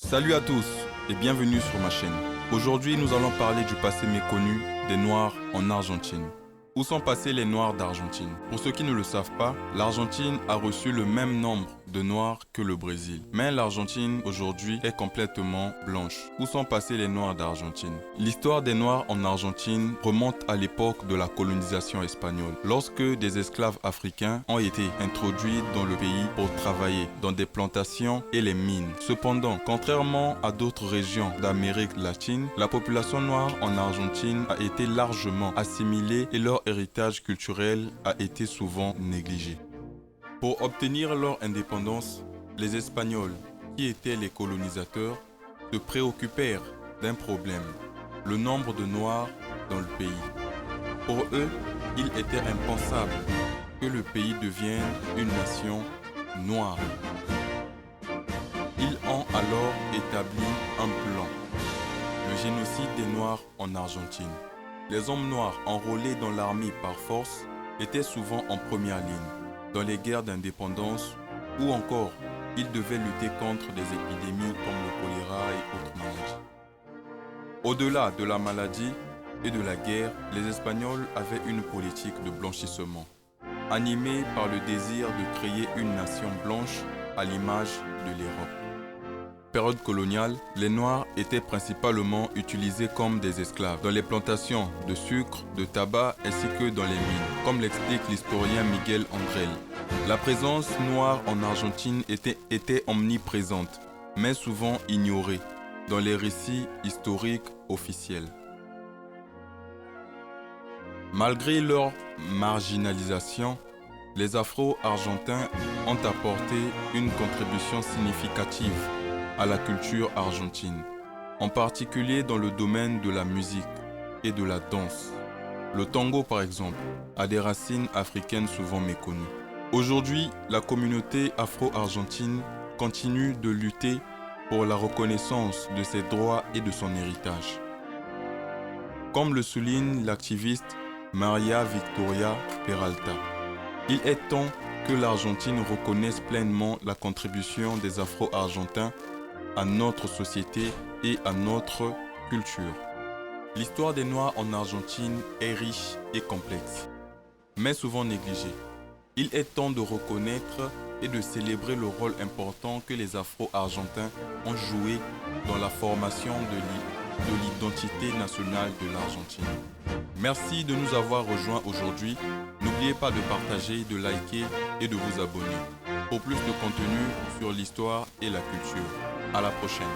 Salut à tous et bienvenue sur ma chaîne. Aujourd'hui, nous allons parler du passé méconnu des Noirs en Argentine. Où sont passés les Noirs d'Argentine? Pour ceux qui ne le savent pas, l'Argentine a reçu le même nombre de Noirs que le Brésil. Mais l'Argentine aujourd'hui est complètement blanche. Où sont passés les Noirs d'Argentine? L'histoire des Noirs en Argentine remonte à l'époque de la colonisation espagnole, lorsque des esclaves africains ont été introduits dans le pays pour travailler dans des plantations et les mines. Cependant, contrairement à d'autres régions d'Amérique latine, la population noire en Argentine a été largement assimilée et leur héritage culturel a été souvent négligé. Pour obtenir leur indépendance, les Espagnols, qui étaient les colonisateurs, se préoccupèrent d'un problème, le nombre de Noirs dans le pays. Pour eux, il était impensable que le pays devienne une nation noire. Ils ont alors établi un plan, le génocide des Noirs en Argentine. Les hommes noirs enrôlés dans l'armée par force étaient souvent en première ligne dans les guerres d'indépendance ou encore ils devaient lutter contre des épidémies comme le choléra et autres maladies. Au-delà de la maladie et de la guerre, les Espagnols avaient une politique de blanchissement, animée par le désir de créer une nation blanche à l'image de l'Europe. Période coloniale, les Noirs étaient principalement utilisés comme des esclaves dans les plantations de sucre, de tabac ainsi que dans les mines, comme l'explique l'historien Miguel Angel. La présence noire en Argentine était omniprésente, mais souvent ignorée dans les récits historiques officiels. Malgré leur marginalisation, les Afro-Argentins ont apporté une contribution significative à la culture argentine, en particulier dans le domaine de la musique et de la danse. Le tango, par exemple, a des racines africaines souvent méconnues. Aujourd'hui, la communauté afro-argentine continue de lutter pour la reconnaissance de ses droits et de son héritage. Comme le souligne l'activiste Maria Victoria Peralta, il est temps que l'Argentine reconnaisse pleinement la contribution des Afro-Argentins à notre société et à notre culture. L'histoire des Noirs en Argentine est riche et complexe, mais souvent négligée. Il est temps de reconnaître et de célébrer le rôle important que les Afro-Argentins ont joué dans la formation de l'identité nationale de l'Argentine. Merci de nous avoir rejoints aujourd'hui. N'oubliez pas de partager, de liker et de vous abonner pour plus de contenu sur l'histoire et la culture. À la prochaine.